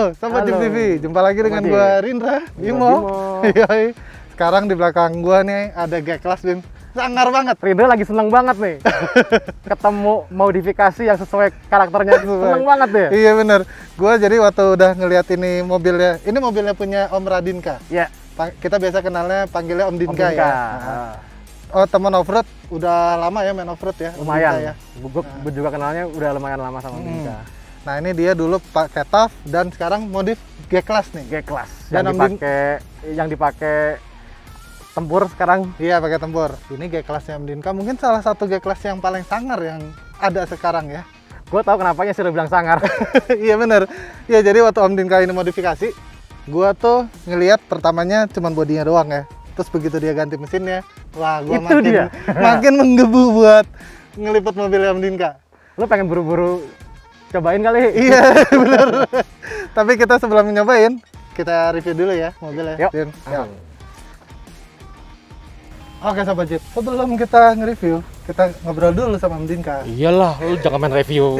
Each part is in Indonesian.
Halo, Sobat Jeep TV. Jumpa lagi dengan gua Rindra Bimo. Yoi. Sekarang di belakang gua nih ada G-Class, Bim. Sangar banget. Rindra lagi seneng banget nih. Ketemu modifikasi yang sesuai karakternya. Seneng banget deh. Iya bener. Gua jadi waktu udah ngeliat ini mobilnya punya Om Radinka. Iya. Kita biasa kenalnya panggilnya Om Dinka, Om Dinka. ya. Oh, teman off-road, udah lama ya main off-road ya? Lumayan. Ya. Gue juga kenalnya udah lumayan lama sama Om Dinka. Nah ini dia dulu pakai TAF dan sekarang modif G-Class nih. G-Class. Dan Yang dipakai tempur sekarang. Iya, pakai tempur. Ini G-Classnya Om Dinka, mungkin salah satu G-Class yang paling sangar yang ada sekarang ya. Gue tahu kenapanya sih lo bilang sangar. Iya bener. Ya jadi waktu Om Dinka ini modifikasi, gue tuh ngelihat pertamanya cuman bodinya doang ya. Terus begitu dia ganti mesinnya, wah gue makin menggebu buat ngelipet mobilnya Om Dinka. Lo pengen buru-buru cobain kali? Iya bener. Tapi kita sebelum nyobain, kita review dulu ya mobilnya. Yuk. Oke Sobat Jeep, sebelum kita nge-review, kita ngobrol dulu sama Om Dinka. Iyalah, lu jangan main review.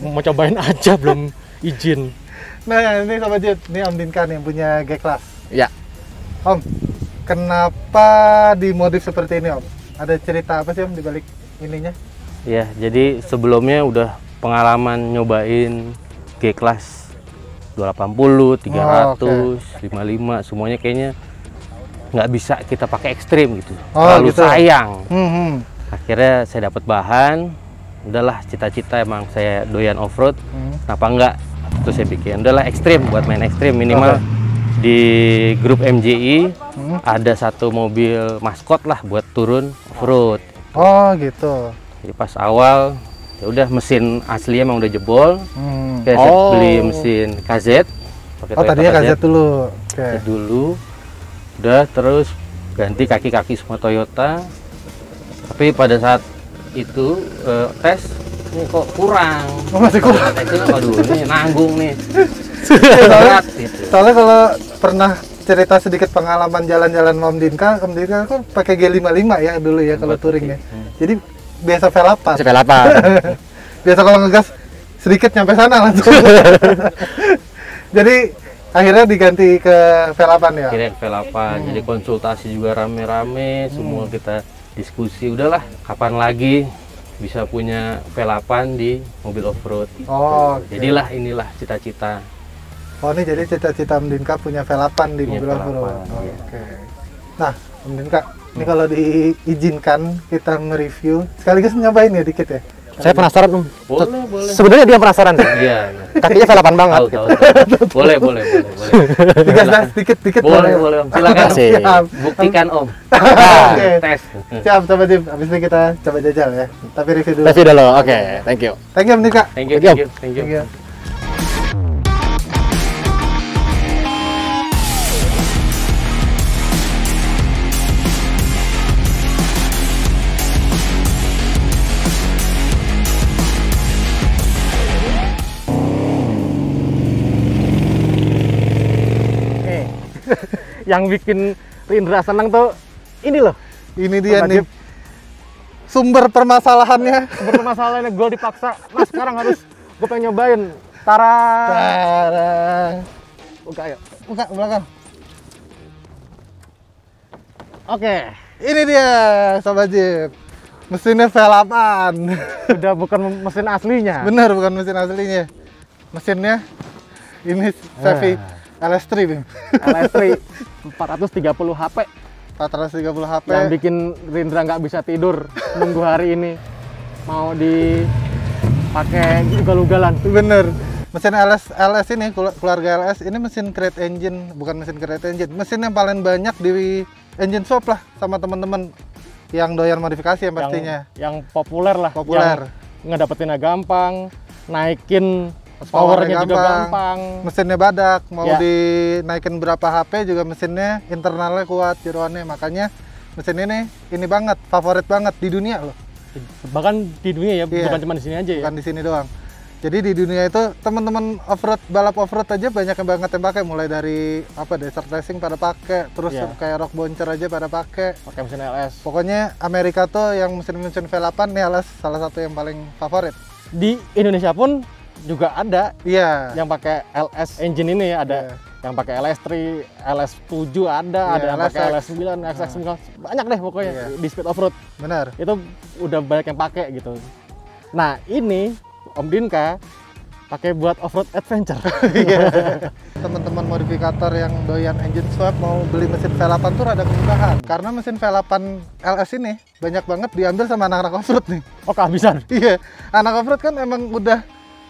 Mau cobain aja belum izin. Nah ini Sobat Jeep, ini Om Dinka nih yang punya G-Class. Ya. Om, kenapa dimodif seperti ini Om? Ada cerita apa sih Om dibalik ininya? Ya, jadi sebelumnya udah pengalaman nyobain G-Class 280, 300, 55, semuanya kayaknya nggak bisa kita pakai ekstrim gitu. Terlalu gitu. sayang. Akhirnya saya dapat bahan, udahlah cita-cita emang saya doyan off-road, kenapa enggak? Terus saya bikin, udahlah ekstrim, buat main ekstrim minimal. Di grup MJI ada satu mobil maskot lah buat turun off-road. Oh gitu. Jadi pas awal ya udah mesin asli emang udah jebol. Saya beli mesin KZ. Tadinya KZ dulu. KZ dulu. Udah terus ganti kaki-kaki semua Toyota. Tapi pada saat itu tes ini kok kurang. Oh, masih kurang. Aduh, ini nanggung nih. Soalnya kalau pernah cerita sedikit pengalaman jalan-jalan Om Dinka kan pakai G55 ya dulu ya kalau touring ya. Jadi biasa V8. Biasa kalau ngegas sedikit nyampe sana langsung. Jadi akhirnya diganti ke V8 ya. Akhirnya ke V8. Jadi konsultasi juga rame-rame, semua kita diskusi. Udahlah, kapan lagi bisa punya V8 di mobil off-road. Oh, jadilah inilah cita-cita. Oh, ini jadi cita-cita Om Dinka punya V8 di mobil V8, off-road. iya. Oke. Nah, Om Dinka, ini kalau diizinkan kita mereview, sekaligus nyobain ya dikit ya. Saya penasaran Om. Boleh. Sebenarnya dia penasaran. Iya. Kakinya V8 banget. Tahu. Boleh. Digas dikit. Boleh Om. Silakan. Siap. Buktikan Om. Oke. Tes. Siap, Sobat Jeep. Habis ini kita coba jajal ya. Tapi review dulu. Review dulu. Oke, thank you. Thank you Om Dinka. Thank you. Thank you. Yang bikin Rindra seneng tuh ini loh. Ini dia Sobat nih. Jeep. Sumber permasalahannya. Masalahnya gue dipaksa. Nah sekarang harus gue pengen nyobain. Tara. Buka yuk. Buka belakang. Oke. Ini dia Sobat Jeep. Mesinnya V8. Udah bukan mesin aslinya. Bener, bukan mesin aslinya. Mesinnya ini Chevy LS3 Bim. LS3 430 HP 430 HP yang bikin Rindra nggak bisa tidur nunggu hari ini mau dipakai ugal-ugalan. bener. Mesin LS ini, keluarga LS ini mesin crate engine, bukan mesin crate engine, mesin yang paling banyak di engine shop lah sama teman-teman yang doyan modifikasi yang pastinya yang populer lah, populer, yang ngedapetinnya gampang, naikin powernya juga gampang, mesinnya badak, mau Ya. dinaikin berapa HP juga mesinnya internalnya kuat, jeroannya, makanya mesin ini banget, favorit banget di dunia loh. bahkan di dunia ya, Iya. bukan cuma di sini aja ya. Bukan di sini doang. Jadi di dunia itu teman-teman off-road, balap off-road aja banyak yang banget yang pakai, mulai dari desert racing pada pakai, terus Iya. kayak rock bouncer aja pada pakai. Pakai mesin LS. Pokoknya Amerika tuh yang mesin-mesin V8 nih LS salah satu yang paling favorit. Di Indonesia pun juga ada Iya. yang pakai LS engine ini, ada yang pakai LS3, LS7 ada yang pakai LS9, XX9, banyak deh pokoknya di speed off-road. Benar. Itu udah banyak yang pakai gitu. Nah, ini Om Dinka pakai buat off-road adventure. Teman-teman modifikator yang doyan engine swap mau beli mesin V8 tuh ada kemudahan. Karena mesin V8 LS ini banyak banget diambil sama anak-anak off-road nih. Oh, kehabisan. Iya, anak off-road kan emang udah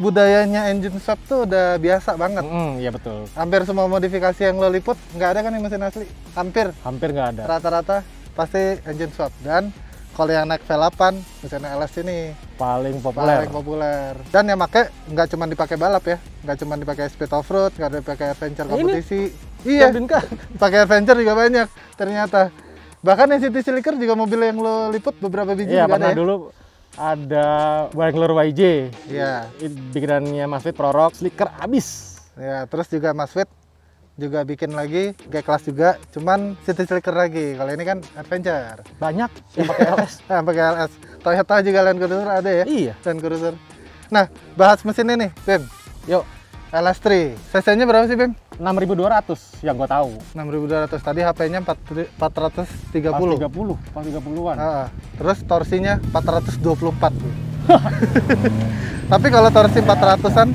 budayanya engine swap tuh udah biasa banget. Iya betul. Hampir semua modifikasi yang lo liput nggak ada kan yang mesin asli. Hampir Nggak ada. rata-rata pasti engine swap. Dan kalau yang naik V8 mesin LS ini Paling populer. Dan yang pakai nggak cuma dipakai balap ya, nggak cuma dipakai speed off-road, nggak dipakai adventure kompetisi. Iya, pakai adventure juga banyak ternyata. Bahkan yang City Slicker juga mobil yang lo liput beberapa biji Iya, juga pernah ada ya? dulu ada Wrangler YJ. Iya. Bikinannya Mas Fit Prorox, slicker abis. Ya, terus juga Mas Fit juga bikin lagi G-Class juga, cuman City Slicker lagi. Kalau ini kan adventure. Banyak yang pakai LS. Pakai LS. Toyota juga Land Cruiser ada ya? Iya. Land Cruiser. Nah, bahas mesin ini, Bim. Yuk, LS3. CC-nya berapa sih, Bim? 6.200 yang gua tahu. 6.200. Tadi HP-nya 430. 430-an. Terus torsinya 424. Tapi kalau torsi 400-an,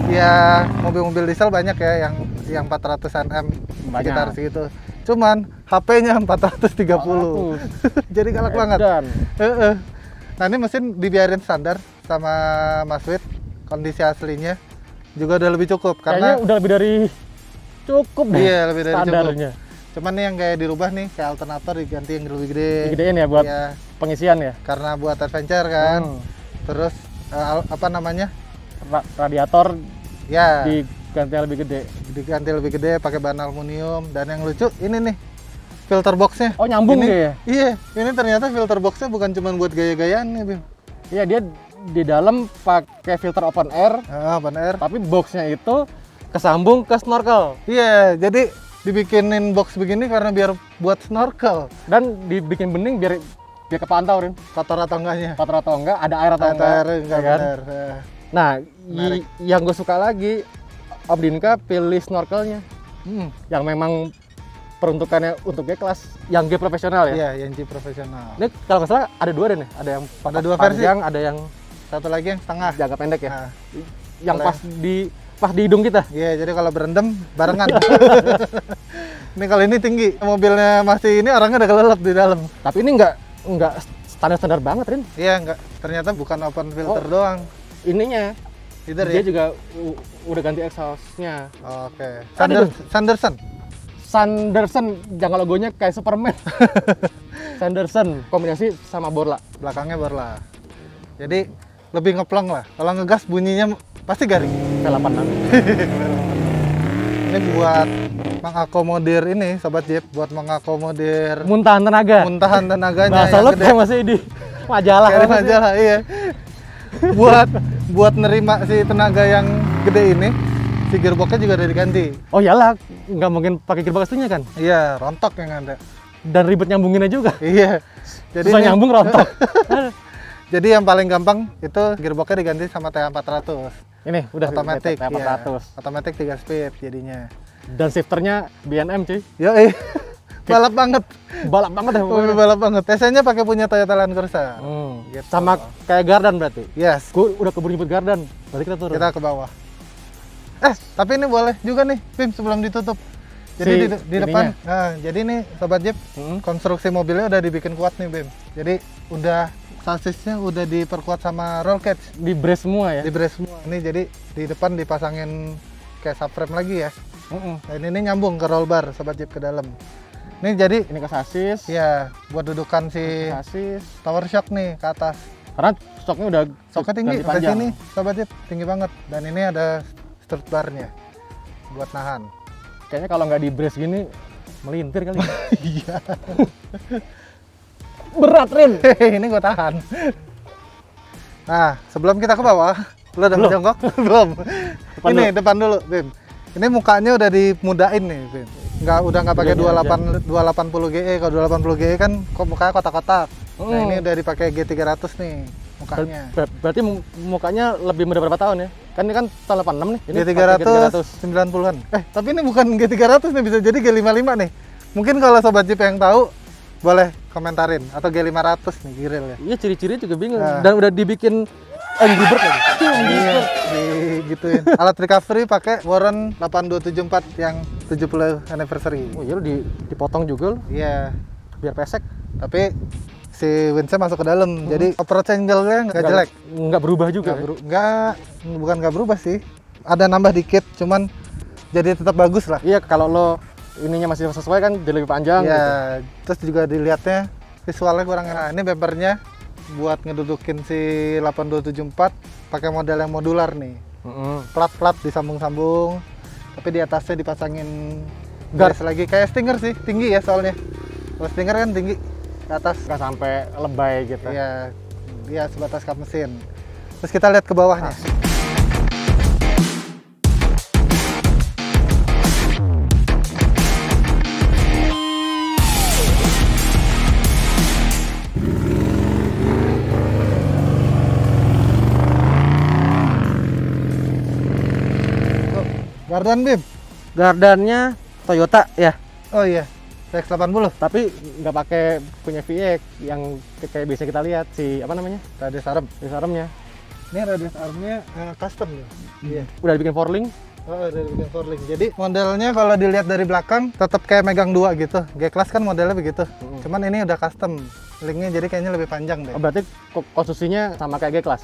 ya mobil-mobil diesel banyak ya yang 400 Nm sekitar segitu. Cuman HP-nya 430. Jadi galak banget. Nah, ini mesin dibiarin standar sama Mas Wit. Kondisi aslinya juga udah lebih cukup karena kayaknya udah lebih dari cukup deh. Iya, lebih dari standarnya. cukup. Cuman nih yang kayak dirubah nih, kayak alternator diganti yang lebih gede. Digedein ya buat pengisian ya. Karena buat adventure kan. Terus apa namanya? Radiator ya diganti yang lebih gede. Diganti lebih gede pakai bahan aluminium, dan yang lucu ini nih filter boxnya. Oh, nyambung ini, dia ya? Iya, ini ternyata filter boxnya bukan cuma buat gaya-gayaan nih, Bim. Iya, dia di dalam pakai filter open air. Open air. Tapi boxnya itu kesambung ke snorkel. Iya, jadi dibikinin box begini karena biar buat snorkel. Dan dibikin bening biar kepantau, Rin. Kotor atau enggaknya? Kotor atau enggak, ada air atau enggak. Air enggak ya kan? benar. Nah, yang gue suka lagi, Om Dinka pilih snorkelnya. Yang memang peruntukannya untuk G-Class, yang G profesional ya? Iya, yang G profesional. Ini kalau nggak salah ada dua deh nih, ada yang dua versi. panjang, ada yang satu lagi yang setengah. Jangka pendek ya? Nah, yang pas di hidung kita. Iya, jadi kalau berendam barengan. Ini kalau ini tinggi, mobilnya masih ini orangnya udah kelelep di dalam. Tapi ini nggak standar banget, Rin. Iya, nggak. Ternyata bukan open filter doang. Ininya, dia ya? Juga udah ganti exhaust-nya. Oke. Sanderson, jangan logonya kayak Superman. Sanderson, kombinasi sama Borla. Belakangnya Borla. Jadi lebih ngeplong lah. Kalau ngegas bunyinya pasti garing. V8 nanti. Ini buat mengakomodir ini, Sobat Jeep. Buat mengakomodir muntahan tenaganya. Bahasa lo kayak masih di majalah. Kayak majalah, iya. buat nerima si tenaga yang gede ini, si gearboxnya juga udah diganti. Oh iyalah, nggak mungkin pakai gearbox aslinya kan? Iya, rontok yang ada. Dan ribet nyambunginnya juga. Iya. Jadi susah nyambung, rontok. Jadi yang paling gampang itu gearboxnya diganti sama TA400. Ini udah otomatis. TA400. Iya. Otomatis 3 speed jadinya. Dan shifternya BNM cuy. Yoi. Balap banget ya pokoknya. Balap banget. TC-nya pakai punya Toyota Land Cruiser. Gitu. Sama kayak Gardan berarti? Yes. Gue udah keburu nyebut Gardan. Berarti kita turun. Kita ke bawah. Tapi ini boleh juga nih, Bim, sebelum ditutup. Jadi di depan. Nah, jadi nih Sobat Jeep, konstruksi mobilnya udah dibikin kuat nih, Bim. Jadi udah sasisnya udah diperkuat sama roll cage. Di brace semua ya? Di brace semua. Ini jadi di depan dipasangin kayak subframe lagi ya. Dan ini nyambung ke roll bar, Sobat Jeep, ke dalam. Ini jadi ini ke sasis. Iya, buat dudukan si sasis. Tower shock nih ke atas. Karena stoknya udah tinggi sampai sini, Sobat Jeep, tinggi banget. Dan ini ada strut barnya buat nahan. Kayaknya kalau nggak di brace gini melintir kali. Iya. Berat, Rin. Ini gua tahan. Nah, sebelum kita ke bawah, lo udah jongkok? Belum. Ini depan dulu, Bim. Ini mukanya udah dimudain nih, Bim. Udah nggak pakai 280 GE. Kalau 280 GE kan kok mukanya kotak-kotak. Nah, ini udah dipakai G300 nih mukanya. Berarti mukanya lebih muda berapa tahun ya? Kan ini kan tahun 86 nih. Ini G300 90-an. Tapi ini bukan G300 nih, bisa jadi G55 nih. Mungkin kalau sobat Jeep yang tahu boleh komentarin, atau G500 nih grill ya. Iya, ciri-cirinya juga bingung. Dan udah dibikin Angry Bird lagi. Iya, digituin. Alat recovery pakai Warren 8274 yang 70 anniversary. Oh iya, lu dipotong juga lu. Iya, Biar pesek. tapi si windsnya masuk ke dalam, jadi approach angle-nya nggak jelek. Nggak berubah juga. Bukan nggak berubah sih. Ada nambah dikit, cuman jadi tetap bagus lah. Iya, kalau lo ininya masih sesuai kan jadi lebih panjang. Iya, Gitu. terus juga dilihatnya visualnya kurang enak. Ini bumpernya buat ngedudukin si 8274 pakai model yang modular nih. Plat-plat disambung-sambung, tapi di atasnya dipasangin Guard lagi kayak Stinger sih, tinggi ya soalnya. Kalau Stinger kan tinggi ke atas. Nggak sampai lebay gitu. Iya, dia sebatas kap mesin. Terus kita lihat ke bawahnya. Gardan Bim. Gardannya Toyota ya, Oh iya, TX80. tapi nggak pakai punya VX yang kayak biasa kita lihat si apa namanya? Radius arm. Di saremnya. Ini radius armnya custom ya. Iya. Udah dibikin forling. Oh, dari bikin forling. Jadi modelnya kalau dilihat dari belakang tetap kayak megang dua gitu. G-Class kan modelnya begitu. Cuman ini udah custom. Linknya jadi kayaknya lebih panjang deh. Oh, berarti konstruksinya sama kayak G-Class.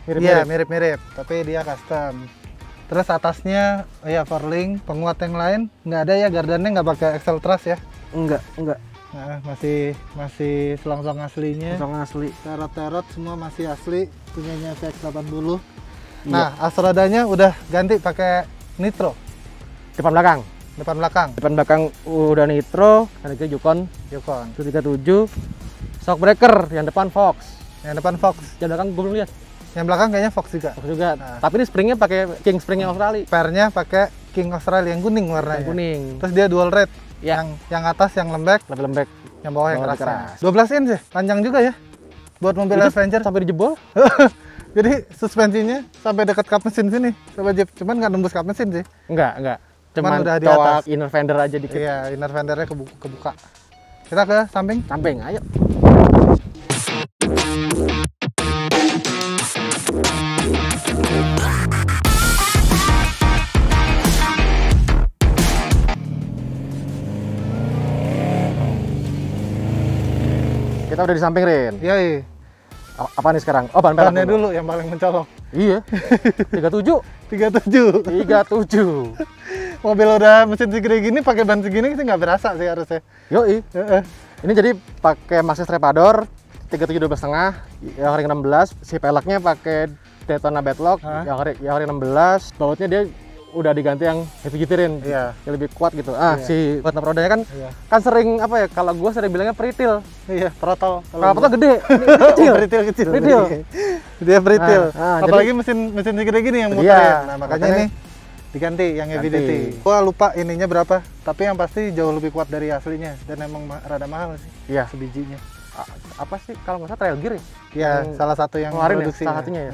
Iya, mirip-mirip, tapi dia custom. Terus atasnya ya forling, penguat yang lain nggak ada ya, gardannya nggak pakai Excel truss ya. Enggak. Nah, masih selongsong aslinya. Langsung asli. Terot-terot semua masih asli, punyanya TX80. Nah, as rodanya udah ganti pakai nitro Depan belakang. depan belakang. Depan belakang udah nitro, yang kiri Yukon Yukon. 137. Shock breaker yang depan Fox. Yang depan Fox. Yang belakang gue belum lihat. Yang belakang kayaknya Fox juga. Fox juga. Nah. Tapi ini springnya pakai King springnya Australia. Pernya pakai King Australia yang kuning warnanya. Yang kuning. Terus dia dual red. Ya. Yang atas yang lembek, Lebih lembek. yang bawah yang Bawah keras. keras. 12 inch ya, panjang juga ya. Buat mobil Itu adventure. sampai dijebol. Jadi suspensinya sampai dekat kap mesin sini, Sobat Jeep. Cuman nggak nembus kap mesin sih. Enggak. Cuman Cuman udah di cowok atas. inner fender aja dikit. Iya, inner fendernya kebuka. Kita ke samping. Samping, ayo. Kita udah di samping, Rin. Iya. Apa nih sekarang? Oh, ban pelek Bannya dulu yang paling mencolok. Iya. 37. 37. 37. Mobil udah mesin segede gini pakai ban segini sih nggak berasa sih harusnya. Yoi. Heeh. Ini jadi pakai Maxxis Trepador 37 12,5 yang ring 16, si peleknya pakai Daytona Bedlock yang ring 16, bautnya dia udah diganti yang heavy duty rin, Iya. yang lebih kuat gitu. Iya. Si batang rodanya kan Iya. kan sering apa ya, kalau gua sering bilangnya peritil. Iya, throttle. Kalau apa gede, ini kecil. Kecil. Peritil. Dia peritil. Nah, Apalagi mesin segede gini yang Iya, muterin. Nah, makanya makanya ini diganti yang heavy ganti. duty. Gua lupa ininya berapa, tapi yang pasti jauh lebih kuat dari aslinya dan emang rada mahal sih Iya. sebijinya. Apa sih kalau nggak salah trail gear ya? Ya, Yang salah satu yang ngeluarin ya? produksi. Salah satunya ya?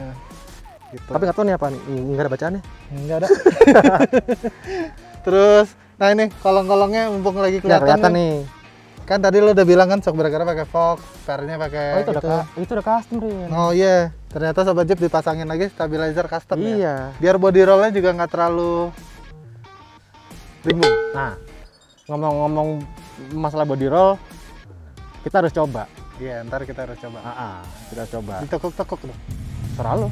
Gitu. Tapi nggak tahu nih apa nih, nggak ada bacaannya. Enggak ada. Terus, nah ini kolong-kolongnya mumpung lagi Ya, kelihatan kelihatan nih. nih. Kan tadi lo udah bilang kan shock breaker pakai Fox, pernya pakai Oh, itu udah custom, Rin. Oh iya, ternyata Sobat Jeep dipasangin lagi stabilizer custom ya. Iya. Biar body rollnya juga nggak terlalu bingung. Nah, ngomong-ngomong masalah body roll, kita harus coba. Iya, ntar kita harus coba. Kita coba. Ditekuk-tekuk dong. Serah lo.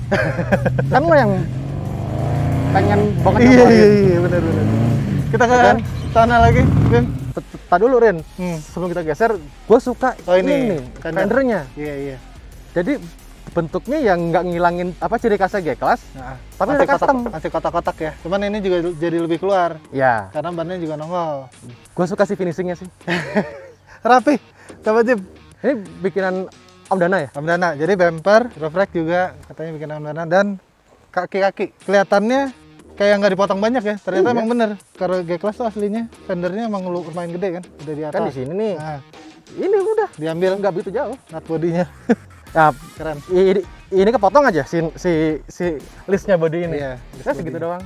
Kan lo yang pengen banget Iya, nyobain. iya, benar. Kita ke Kan? sana lagi, Bim. Tadi dulu, Rin. Hmm. Sebelum kita geser, gue suka Oh, ini. Fender. fendernya. Iya. Jadi bentuknya yang nggak ngilangin apa ciri khasnya G-Class, Nah, tapi masih udah custom. masih kotak-kotak ya. Cuman ini juga jadi lebih keluar Ya, karena bannya juga nongol. gue suka sih finishingnya sih. Rapi, Sobat Jeep. Ini bikinan Om Dana ya? Om Dana. Jadi bumper, roof rack juga katanya bikin Om Dana, dan kaki-kaki kelihatannya kayak nggak dipotong banyak ya. Ternyata Iya. emang bener. Kalau G-Class tuh aslinya fendernya emang lumayan gede kan, udah di atas. Kan di sini nih. Nah, Ini udah diambil nggak begitu jauh. nut bodinya. Ya, Keren. ini ini kepotong aja si listnya body ini. Iya, Saya segitu bodinya. doang.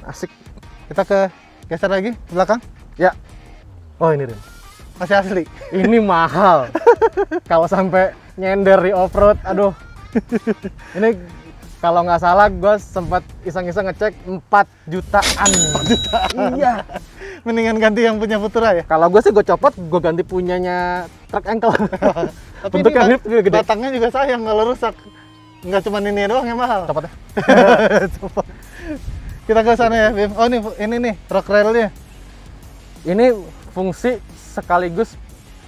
Asik. Kita ke geser lagi ke belakang. Ya. Oh ini Rin. Masih asli. Ini mahal. Kalau sampai nyender di off-road, aduh. Ini kalau nggak salah gue sempat iseng-iseng ngecek 4 jutaan. 4 jutaan. Iya. Mendingan ganti yang punya Futura ya. Kalau gue sih gue copot, gue ganti punyanya truk ankle. Tapi Bentuknya ini lip juga gede. batangnya juga sayang kalau rusak. Nggak cuma ini doang yang mahal. Copot ya. Coba. Kita ke sana ya, Bim. Oh ini nih rock railnya Ini fungsi sekaligus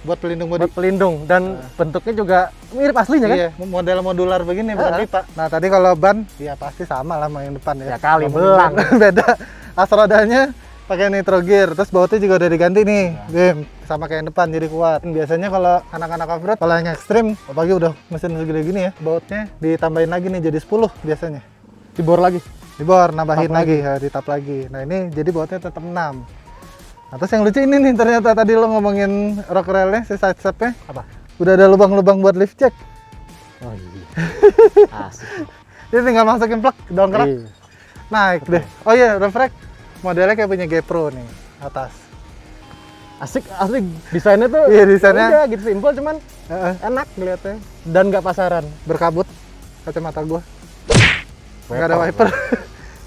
buat pelindung bodi. buat pelindung dan bentuknya juga mirip aslinya kan? Iya, model modular begini bukan pipa. Nah tadi kalau ban, ya pasti sama lah sama yang depan ya. Ya kali, Nggak belang. mungkin beda. As rodanya pakai nitro gear, terus bautnya juga udah diganti nih, Bim. Sama kayak yang depan jadi kuat. Biasanya kalau anak-anak off-road, kalau yang ekstrim, apalagi udah mesin segede gini ya, bautnya ditambahin lagi nih jadi 10 biasanya. Dibor lagi. Dibor, nambahin Tap lagi, ya, ditap lagi. Nah ini jadi bautnya tetap 6. Nah terus yang lucu ini nih, ternyata tadi lo ngomongin rock railnya, si side stepnya, Apa? udah ada lubang-lubang buat lift check. Oh iya. Asik. Jadi tinggal masukin plug, dongkrak, Iya. naik deh. Oh iya, roof rack modelnya kayak punya GoPro nih, atas. Asik, asli desainnya tuh. Iya, desainnya. udah gitu simpel cuman Heeh, enak ngeliatnya dan nggak pasaran. berkabut, kacamata gua. Nggak ada wiper.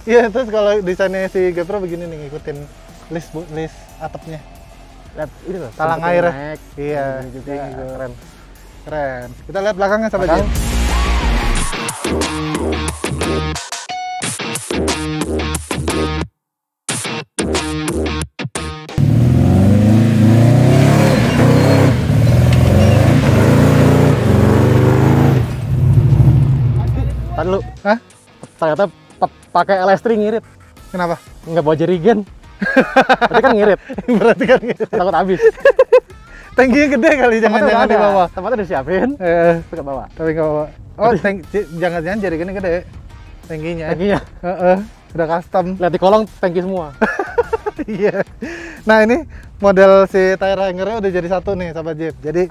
Iya, terus kalau desainnya si GoPro begini nih, ngikutin list atapnya. Lihat ini loh. Talang bentuknya air. naik. Iya, Ini juga gitu. keren. Keren. Kita lihat belakangnya sampai Belakang. Jim. Tadi lu Hah? ternyata pakai LS3 ngirit, Kenapa? nggak bawa jerigen. Tadi kan ngirit, Berarti kan gitu. takut habis. Tankinya gede kali, jangan-jangan di bawah. Tempatnya udah disiapin, tapi ke bawah. Tapi nggak bawa. Oh, jangan-jangan jadinya gede. Tankinya. Tankinya, Heeh, udah custom. lihat di kolong tangki semua. Iya. Nah ini model si tire hangernya udah jadi satu nih sahabat Jeep. Jadi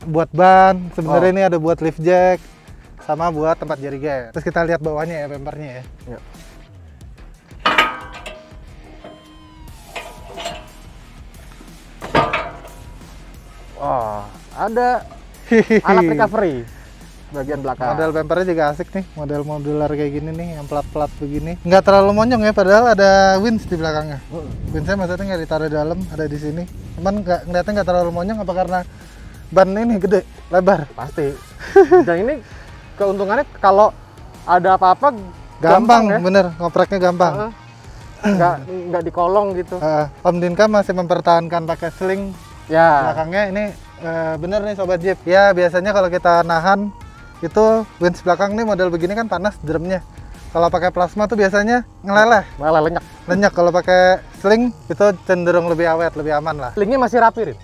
buat ban, sebenarnya ini ada buat lift jack, sama buat tempat jerigen. Terus kita lihat bawahnya ya, bempernya ya. Yuk. Oh, ada alat recovery bagian belakang. Model bempernya juga asik nih, model modular kayak gini nih, yang plat-plat begini. Nggak terlalu monyong ya, padahal ada winch di belakangnya. Winchnya maksudnya nggak ditaruh di dalam, ada di sini. Cuman ngeliatnya nggak terlalu monyong, apa karena ban ini gede, lebar. Pasti. Dan ini keuntungannya kalau ada apa-apa Gampang, ya. bener, ngopreknya gampang. Heeh. Nggak dikolong gitu. Om Dinka masih mempertahankan pakai sling Ya. belakangnya. Ini bener nih sobat Jeep. Ya biasanya kalau kita nahan itu winch belakang nih model begini kan panas drumnya. Kalau pakai plasma tuh biasanya ngeleleh, Malah lenyap. lenyap. Kalau pakai sling itu cenderung lebih awet, lebih aman lah. Linknya masih rapi, Rin.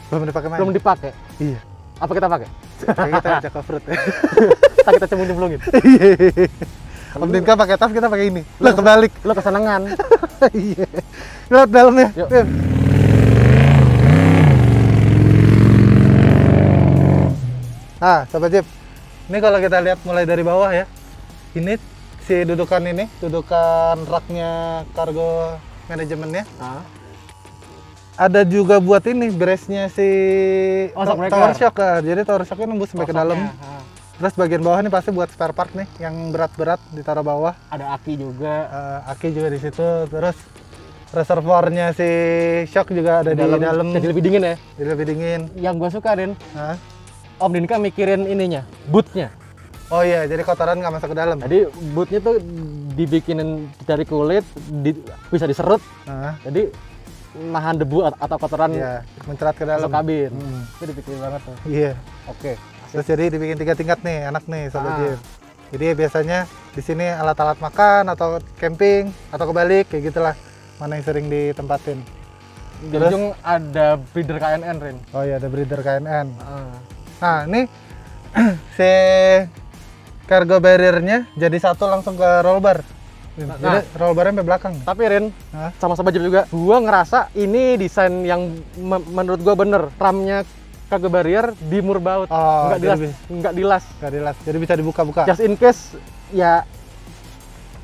Belum dipakai main. Belum dipakai. Iya. Apa kita pakai? Kayak kita ajak off-road ya. Kita cembung-cemplungin. Om Dinka pakai tas, kita pakai ini. Lah kebalik. Lo kesenangan. Iya. Lihat dalamnya. Yuk. Bim. Nah, sobat Jeep. Ini kalau kita lihat mulai dari bawah ya. Ini si dudukan ini, dudukan raknya kargo manajemennya. Ah. Ada juga buat ini brace-nya si Oh, shock breaker. tower shock. Jadi tower shocknya nembus sampai ke dalam. Ah. Terus bagian bawah ini pasti buat spare part nih, yang berat-berat ditaruh bawah. Ada aki juga. Aki juga di situ. Terus reservoirnya si shock juga ada di dalam. Jadi lebih dingin ya. Jadi lebih dingin. Yang gue suka, Rin, Hah? Om Dinka mikirin ininya, bootnya. Oh iya, jadi kotoran nggak masuk ke dalam. Jadi bootnya tuh dibikinin dari kulit, bisa diserut. Nah, Jadi nahan debu atau kotoran iya, mencerat ke dalam. masuk kabin. Hmm. Itu dipikirin banget tuh. Iya. Oke. Terus jadi dibikin 3 tingkat nih, enak nih sobat Ah. Jeep. Jadi biasanya di sini alat-alat makan atau camping atau kebalik kayak gitulah. Mana yang sering ditempatin. Di ujung ada breeder KNN, Rin. Oh iya, ada breeder KNN. Ah. Nah, ini si cargo barrier-nya jadi satu langsung ke roll bar. Jadi roll bar-nya sampai belakang. Tapi Rin, Hah? sama sobat Jeep juga, gua ngerasa ini desain yang menurut gua bener. Ramnya kagak barrier di mur baut. Oh, Nggak dilas. Jadi bisa dibuka-buka. Just in case ya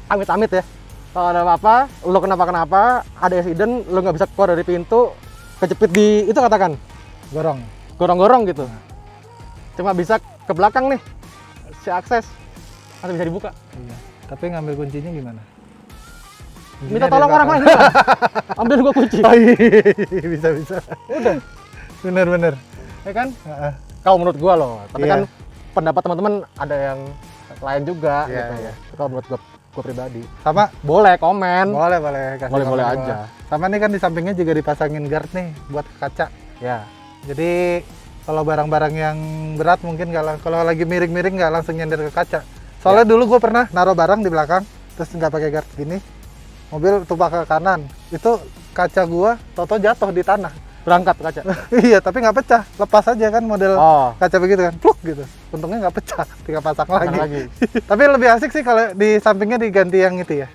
amit-amit ya. Kalau ada apa-apa, lo kenapa-kenapa, ada accident, lo nggak bisa keluar dari pintu, kejepit di itu katakan gorong-gorong gitu. Cuma bisa ke belakang nih, si akses masih bisa dibuka. Iya. Tapi ngambil kuncinya gimana? Minta tolong orang lain, ambil gua kunci. Oh, iya. Bisa. Udah. Bener. Ya kan? Kalau menurut gua loh, tapi Iya. kan pendapat teman-teman ada yang lain juga Iya, gitu. iya. Kalau menurut gua pribadi. Sama Boleh komen. boleh kasih Boleh komen aja. gua. Sama nih kan di sampingnya juga dipasangin guard nih buat kaca. Ya. Jadi kalau barang-barang yang berat mungkin kalau lagi miring-miring nggak langsung nyender ke kaca. Soalnya dulu gue pernah naruh barang di belakang terus nggak pakai guard gini, mobil tumpah ke kanan, itu kaca gua toto jatuh di tanah. Berangkat kaca. Iya, tapi nggak pecah, lepas aja kan model Oh. kaca begitu kan, pluk gitu. Untungnya nggak pecah, tinggal pasang lagi. lagi. Tapi lebih asik sih kalau di sampingnya diganti yang itu ya.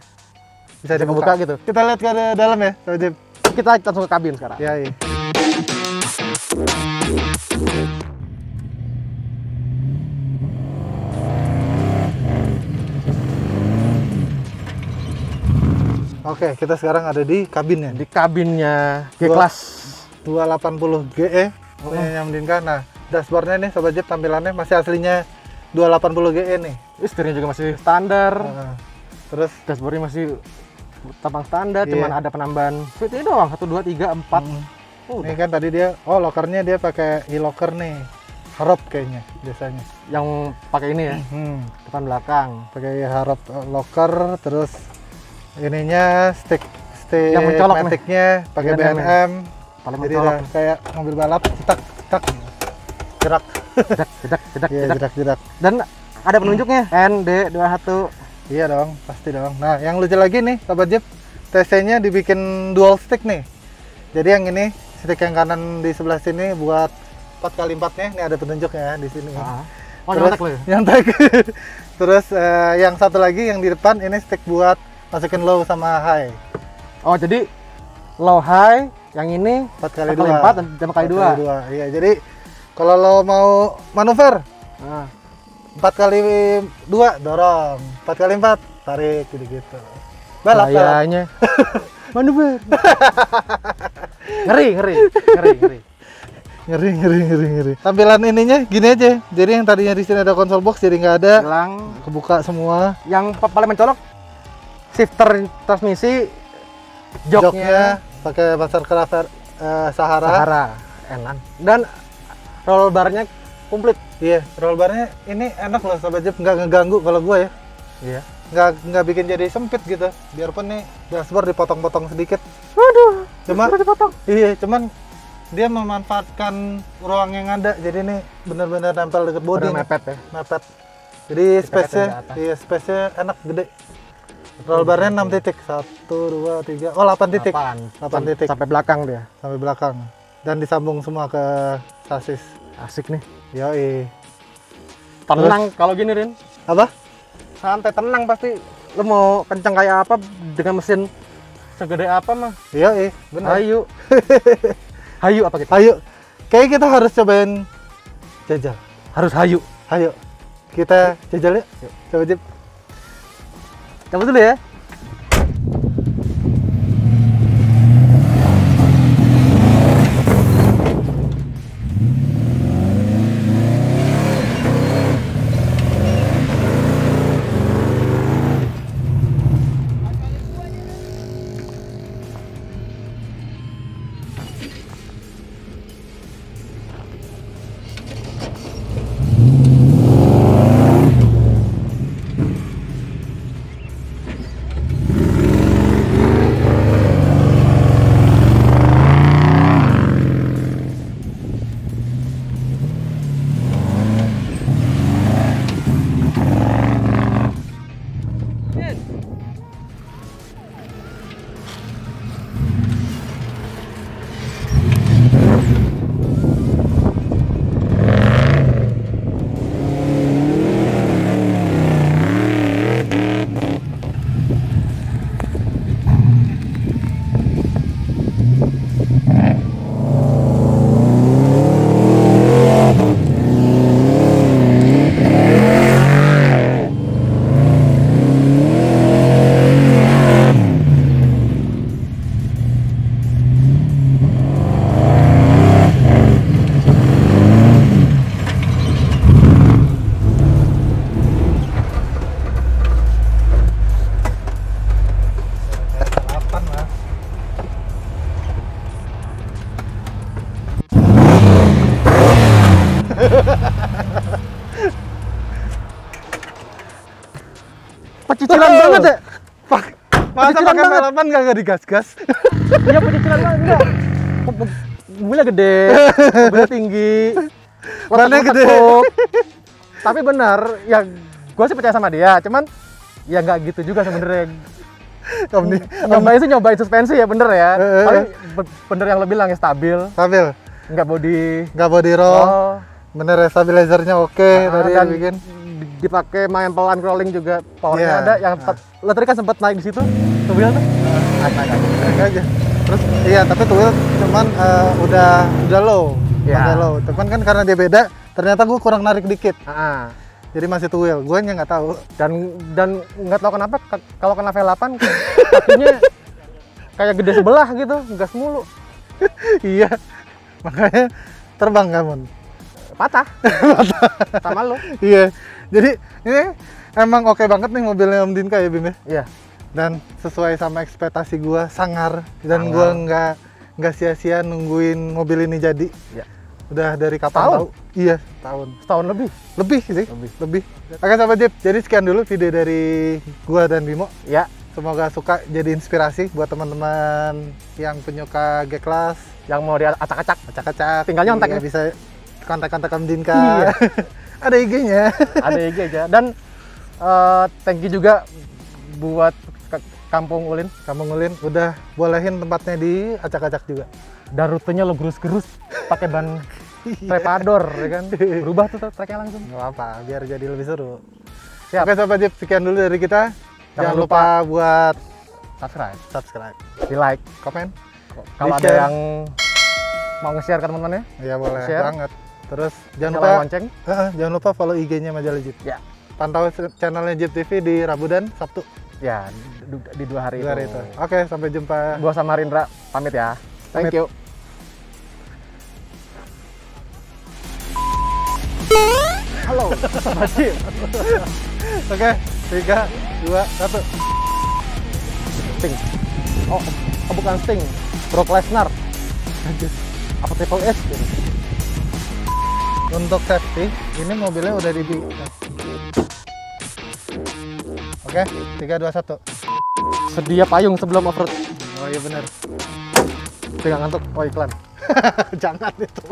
Bisa dibuka gitu. Kita lihat ke dalam ya, Sobat Jeep. Kita langsung ke kabin sekarang. Ya, iya. Oke, kita sekarang ada di kabinnya. Di kabinnya Dua- G-Class 280 GE yang Dinka. Nah, dashboardnya nih Sobat Jeep tampilannya masih aslinya 280 GE nih. setirnya juga masih standar. Nah, terus Dashboardnya masih tampang standar, Iya. cuman ada penambahan seat ini doang, 1, 2, 3, 4. ini kan tadi dia, lokernya dia pakai e-locker nih. Harap kayaknya biasanya. Yang pakai ini ya, depan belakang. Pakai harap locker, terus ininya stick Yang mencolok nih. matic-nya pakai BNM. BNM. Paling Jadi mencolok. udah kayak mobil balap, cetak gerak. Jedak. Iya, jedak. Dan ada penunjuknya, ND21. Iya dong, pasti dong. Nah, yang lucu lagi nih, Sobat Jeep, TC-nya dibikin dual stick nih. Jadi yang ini, stick yang kanan di sebelah sini buat 4x4-nya, ini ada petunjuknya di sini. Oh, Terus, nyontek lo ya? nyontek. Terus yang satu lagi yang di depan, ini stick buat masukin low sama high. Oh, jadi low high, yang ini 4x2. 4x4 dan 5x2. Iya, jadi kalau lo mau manuver, Nah, 4x2 dorong, 4x4 tarik gitu-gitu. Balap. kayaknya manuver. Ngeri. Ngeri. Tampilan ininya gini aja. Jadi yang tadinya di sini ada konsol box jadi nggak ada. Hilang. Kebuka semua. Yang paling mencolok, shifter transmisi, joknya pakai Master Craft Sahara. Sahara, enak. Dan roll barnya komplit. Iya, roll barnya ini enak loh Sobat Jeep, nggak ngeganggu kalau gue ya. Iya. Nggak bikin jadi sempit gitu. Biarpun nih dashboard dipotong-potong sedikit. Waduh, Cuma dipotong. iya, cuman dia memanfaatkan ruang yang ada. Jadi ini benar-benar nempel deket bodi. Udah mepet ya. Mepet. Jadi space-nya, ke atas. space-nya enak gede. Roll barnya 6 titik. 1, 2, 3. Oh, 8 titik. 8 titik Sampai belakang dia. sampai belakang. Dan disambung semua ke sasis. Asik nih. Yoi. Tenang kalau gini, Rin. Apa? Santai, tenang pasti. Lu mau kencang kayak apa dengan mesin segede apa mah. Yoi, benar. Hayu. Hayu apa gitu? Ayo. Kayaknya kita harus cobain jajal. Harus hayu. Ayo. Kita jajal yuk. Coba Jeep. Cabut dulu ya. ya? Pak, masa Pecicilan pakai banget. V8 kagak digas-gas? Iya pecicilan banget enggak. Mobilnya gede, mobilnya tinggi, Bannya gede. letek-letek. Tapi benar, ya gue sih percaya sama dia, cuman ya nggak gitu juga sebenarnya. Nyobain suspensi ya bener ya. Tapi bener yang lo bilang ya stabil, Stabil, nggak body nggak body roll. oh, Bener ya, stabilizernya oke tadi dan bikin. dipakai main pelan crawling juga powernya Iya. ada. Yang lo tadi kan sempat naik di situ, tuh wheel tuh. Naik aja. Terus iya, tapi tuh wheel cuman udah low. Iya. Udah low. Cuman kan karena dia beda, ternyata gue kurang narik dikit. Ah. Jadi masih tuh wheel. Gue nggak tahu. Dan nggak tahu kenapa kalau kena V8 kakinya kayak gede sebelah gitu, gas mulu, Iya. Makanya terbang kamu. patah. Sama lo. Iya. Jadi ini emang oke banget nih mobilnya Om Dinka ya Bim ya. Iya. Dan sesuai sama ekspektasi gua, sangar, dan Sangar. gua nggak sia-sia nungguin mobil ini jadi. Iya. Udah dari kapan Tahun? tahu? Iya, tahun. Setahun lebih. Lebih sih, Lebih. lebih. Oke sahabat Jeep, jadi sekian dulu video dari gua dan Bimo. Ya, Semoga suka, jadi inspirasi buat teman-teman yang penyuka G-Class, yang mau diacak-acak. acak-acak. Tinggal nyontek Iya, ya? bisa kontak-kontak Om Dinka. Iya. Ada IG-nya. Ada IG aja. Dan thank you juga buat Kampung Ulin. Kamu ngulin, udah bolehin tempatnya di acak-acak juga. Dan rutenya lo gerus-gerus pakai ban trepador, ya kan? Berubah tuh tracknya langsung. Nggak apa-apa, biar jadi lebih seru. Siap. Oke sahabat Jeep, sekian dulu dari kita. Jangan Jangan lupa buat Subscribe, subscribe, di like. komen. Kalau ada Di-share. yang mau nge-share ke teman-temannya, Ya boleh Share. banget. Terus jangan nyalain lupa, lonceng. jangan lupa follow IG-nya Majalah Jeep. Ya. Pantau channelnya Jeep TV di Rabu dan Sabtu Ya, di 2 hari dua hari itu. itu. Oke, sampai jumpa. Gua sama Rindra pamit ya. Thank Pamit. you. Halo, Sobat Jeep. Oke, 3, 2, 1. Sting. Oh, bukan Sting. Brock Lesnar. Apa Triple S? Untuk safety, ini mobilnya udah di Oke, 3, 2, 1. Sedia payung sebelum off-road. Oh iya benar. Jangan ngantuk. Oh, iklan. Jangan itu.